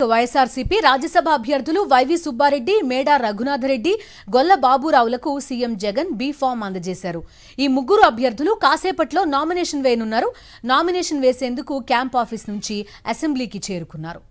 వైఎస్ఆర్సీపీ రాజ్యసభ అభ్యర్థులు YV Subbareddy, Meda Raghunatha Reddy, Golla బాబురావులకు CM Jagan be form అందజేశారు. ఈ ముగ్గురు అభ్యర్థులు కాసేపట్లో నామినేషన్ వేయనున్నారు. నామినేషన్ వేసేందుకు క్యాంప్ ఆఫీస్ నుంచి అసెంబ్లీకి చేరుకున్నారు.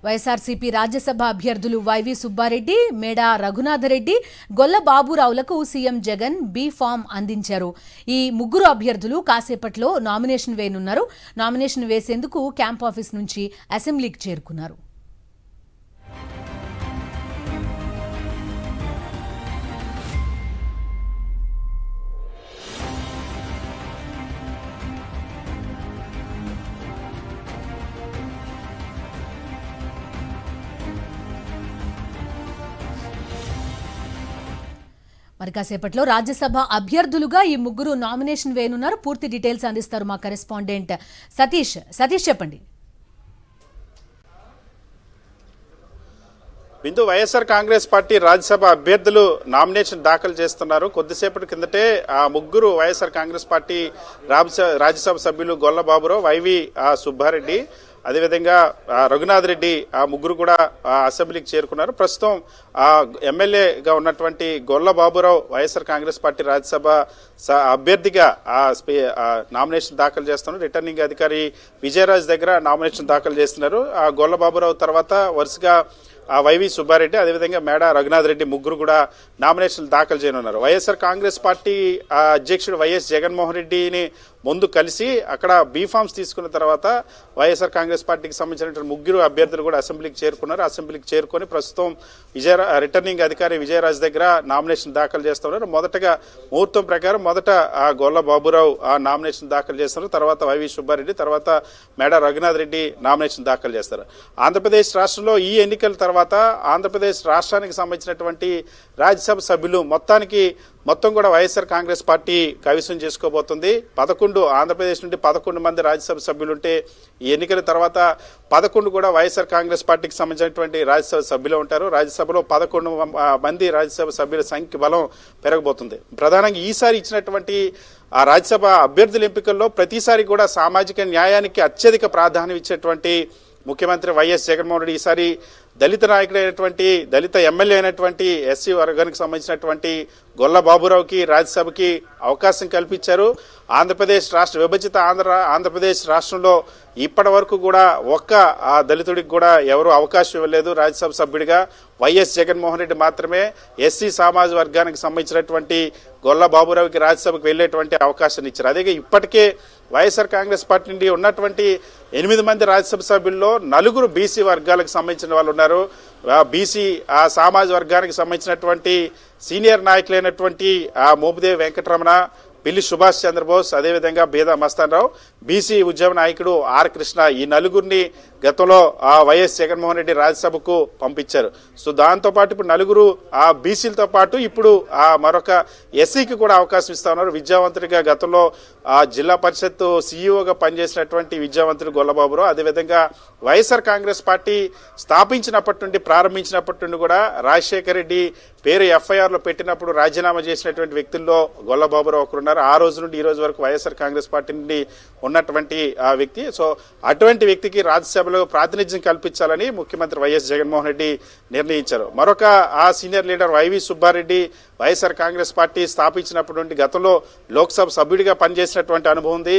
వైఎస్ఆర్సీపీ రాజ్యసభ అభ్యర్థులు YV Subbareddy, Meda Raghunatha Reddy, Golla బాబురావులకు CM Jagan be form అందించారు. ఈ ముగ్గురు అభ్యర్థులు కాసేపట్లో నామినేషన్ వేయనున్నారు. నామినేషన్ వేసేందుకు క్యాంప్ ఆఫీస్ నుంచి అసెంబ్లీకి చేరుకున్నారు. మరి కాసేపట్లో రాజ్యసభ అభ్యర్థులుగా ఈ ముగ్గురు నామినేషన్ వేయనున్నారు. పూర్తి డీటెయిల్స్ అందిస్తారు మా కరెస్పాండెంట్ సతీష్. చెప్పండి. బిందు, వైఎస్ఆర్ కాంగ్రెస్ పార్టీ రాజ్యసభ అభ్యర్థులు నామినేషన్ దాఖలు చేస్తున్నారు. కొద్దిసేపటి కిందటే ఆ ముగ్గురు వైఎస్ఆర్ కాంగ్రెస్ పార్టీ రాజ్యసభ సభ్యులు గొల్ల బాబురావు, వైవి సుబ్బారెడ్డి, అదేవిధంగా రఘునాథ్ రెడ్డి, ఆ ముగ్గురు కూడా అసెంబ్లీకి చేరుకున్నారు. ప్రస్తుతం ఎమ్మెల్యేగా ఉన్నటువంటి గొల్ల బాబురావు వైఎస్ఆర్ కాంగ్రెస్ పార్టీ రాజ్యసభ అభ్యర్థిగా నామినేషన్ దాఖలు చేస్తున్నారు. రిటర్నింగ్ అధికారి విజయరాజ్ దగ్గర నామినేషన్ దాఖలు చేస్తున్నారు. ఆ గొల్ల బాబురావు తర్వాత వరుసగా వైవి సుబ్బారెడ్డి, అదేవిధంగా మేడా రఘునాథ్ రెడ్డి ముగ్గురు కూడా నామినేషన్లు దాఖలు చేయనున్నారు. వైఎస్ఆర్ కాంగ్రెస్ పార్టీ అధ్యక్షుడు వైఎస్ జగన్మోహన్ రెడ్డిని ముందు కలిసి అక్కడ బీఫామ్స్ తీసుకున్న తర్వాత వైఎస్ఆర్ కాంగ్రెస్ పార్టీకి సంబంధించినటువంటి ముగ్గురు అభ్యర్థులు కూడా అసెంబ్లీకి చేరుకున్నారు. అసెంబ్లీకి చేరుకొని ప్రస్తుతం రిటర్నింగ్ అధికారి విజయరాజ్ దగ్గర నామినేషన్ దాఖలు చేస్తున్నారు. మొదటగా ముహూర్తం ప్రకారం మొదట గొల్ల బాబురావు నామినేషన్ దాఖలు చేస్తున్నారు. తర్వాత వైవి సుబ్బారెడ్డి, తర్వాత మేడా రఘునాథ్ రెడ్డి నామినేషన్ దాఖలు చేస్తారు. ఆంధ్రప్రదేశ్ రాష్ట్రంలో ఈ ఎన్నికల తర్వాత ఆంధ్రప్రదేశ్ రాష్ట్రానికి సంబంధించినటువంటి రాజ్యసభ సభ్యులు మొత్తం కూడా వైఎస్ఆర్ కాంగ్రెస్ పార్టీ కైవసం చేసుకోబోతుంది. ఆంధ్రప్రదేశ్ నుండి 11 మంది రాజ్యసభ సభ్యులుంటే ఈ ఎన్నికల తర్వాత 11 కూడా వైఎస్ఆర్ కాంగ్రెస్ పార్టీకి సంబంధించినటువంటి రాజ్యసభ సభ్యులు ఉంటారు. రాజ్యసభలో 11 మంది రాజ్యసభ సభ్యుల సంఖ్య బలం పెరగబోతుంది. ప్రధానంగా ఈసారి ఇచ్చినటువంటి ఆ రాజ్యసభ అభ్యర్థుల ఎంపికల్లో ప్రతిసారి కూడా సామాజిక న్యాయానికి అత్యధిక ప్రాధాన్యం ఇచ్చేటువంటి ముఖ్యమంత్రి వైఎస్ జగన్మోహన్ రెడ్డి ఈసారి దళిత నాయకుడైనటువంటి, దళిత ఎమ్మెల్యే అయినటువంటి ఎస్సీ వర్గానికి సంబంధించినటువంటి గొల్ల బాబురావుకి రాజ్యసభకి అవకాశం కల్పించారు. ఆంధ్రప్రదేశ్ రాష్ట్ర విభజిత ఆంధ్రప్రదేశ్ రాష్ట్రంలో ఇప్పటి వరకు కూడా ఒక్క దళితుడికి కూడా ఎవరు అవకాశం ఇవ్వలేదు రాజ్యసభ సభ్యుడిగా. వైఎస్ జగన్మోహన్ రెడ్డి మాత్రమే ఎస్సీ సమాజ వర్గానికి సంబంధించినటువంటి గొల్ల బాబురావుకి రాజ్యసభకు వెళ్లేటువంటి అవకాశాన్ని ఇచ్చారు. అదే ఇప్పటికే వైఎస్ఆర్ కాంగ్రెస్ పార్టీ నుండి ఉన్నటువంటి 8 మంది రాజ్యసభ సభ్యుల్లో 4 బీసీ వర్గాలకు సంబంధించిన వాళ్ళు ఉన్నారు. బీసీ సామాజ వర్గానికి సంబంధించినటువంటి సీనియర్ నాయకులైనటువంటి మోపిదేవి వెంకటరమణ, పిల్లి సుభాష్ చంద్రబోస్, అదేవిధంగా బేదా మస్తాన్ రావు, బీసీ ఉద్యమ నాయకుడు ఆర్ కృష్ణ, ఈ 4 గతంలో వైఎస్ జగన్మోహన్ రెడ్డి రాజ్యసభకు పంపించారు. సో దాంతోపాటు ఇప్పుడు 4 బీసీలతో పాటు ఇప్పుడు మరొక ఎస్సీకి కూడా అవకాశం ఇస్తా ఉన్నారు. విద్యావంతుడిగా గతంలో జిల్లా పరిషత్ సీఈఓగా పనిచేసినటువంటి విద్యావంతుడు గొల్లబాబురావు, అదేవిధంగా వైఎస్ఆర్ కాంగ్రెస్ పార్టీ ప్రారంభించినప్పటి నుండి కూడా రాజశేఖర రెడ్డి పేరు ఎఫ్ఐఆర్ లో పెట్టినప్పుడు రాజీనామా చేసినటువంటి వ్యక్తుల్లో గొల్లబాబురావు ఒకరున్నారు. ఆ రోజు నుండి ఈ రోజు వరకు వైఎస్ఆర్ కాంగ్రెస్ పార్టీ నుండి ఉన్నటువంటి వ్యక్తి. సో అటువంటి వ్యక్తికి రాజ్యసభలో ప్రాతినిధ్యం కల్పించాలని ముఖ్యమంత్రి వైఎస్ జగన్మోహన్ రెడ్డి నిర్ణయించారు. మరొక senior leader YV Subba Reddy YSR Congress party స్థాపించినప్పటి నుండి గతంలో లోక్సభ సభ్యుడిగా పనిచేసినటువంటి అనుభవం ఉంది.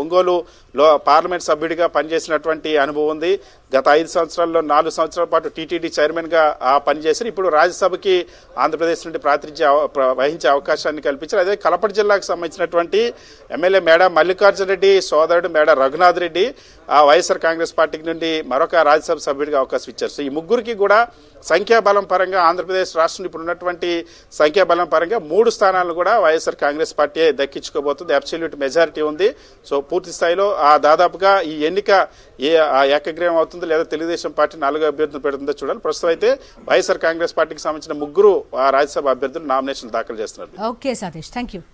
ఒంగోలు పార్లమెంట్ సభ్యుడిగా పనిచేసినటువంటి అనుభవం ఉంది. గత 5 సంవత్సరాల్లో 4 సంవత్సరాల పాటు టీటీడీ చైర్మన్ గా పనిచేసి ఇప్పుడు రాజ్యసభకి ఆంధ్రప్రదేశ్ నుండి ప్రాతినిధ్యం వహించే అవకాశాన్ని కల్పించారు. అదే కడప జిల్లాకు సంబంధించినటువంటి ఎమ్మెల్యే మేడా మల్లికార్జున రెడ్డి సోదరుడు మేడా రఘునాథ్ రెడ్డి వైఎస్ఆర్ కాంగ్రెస్ పార్టీ నుండి మరొక రాజ్యసభ సభ్యుడిగా అవకాశం ఇచ్చారు. సో ఈ ముగ్గురికి కూడా సంఖ్యాబలం పరంగా ఆంధ్రప్రదేశ్ రాష్ట్రంలో ఇప్పుడు ఉన్నటువంటి సంఖ్యాబలం పరంగా 3 స్థానాలను కూడా వైఎస్ఆర్ కాంగ్రెస్ పార్టీ దక్కించుకోబోతుంది. అబ్సల్యూట్ మెజారిటీ ఉంది. సో పూర్తి స్థాయిలో దాదాపుగా ఈ ఎన్నిక ఏకగ్రీవం అవుతుందో లేదా తెలుగుదేశం పార్టీ 4 అభ్యర్థులు పెడుతుందో చూడాలి. ప్రస్తుతం అయితే వైఎస్ఆర్ కాంగ్రెస్ పార్టీకి సంబంధించిన 3 రాజ్యసభ అభ్యర్థులు నామినేషన్ దాఖలు చేస్తున్నారు. Okay Satish, thank you.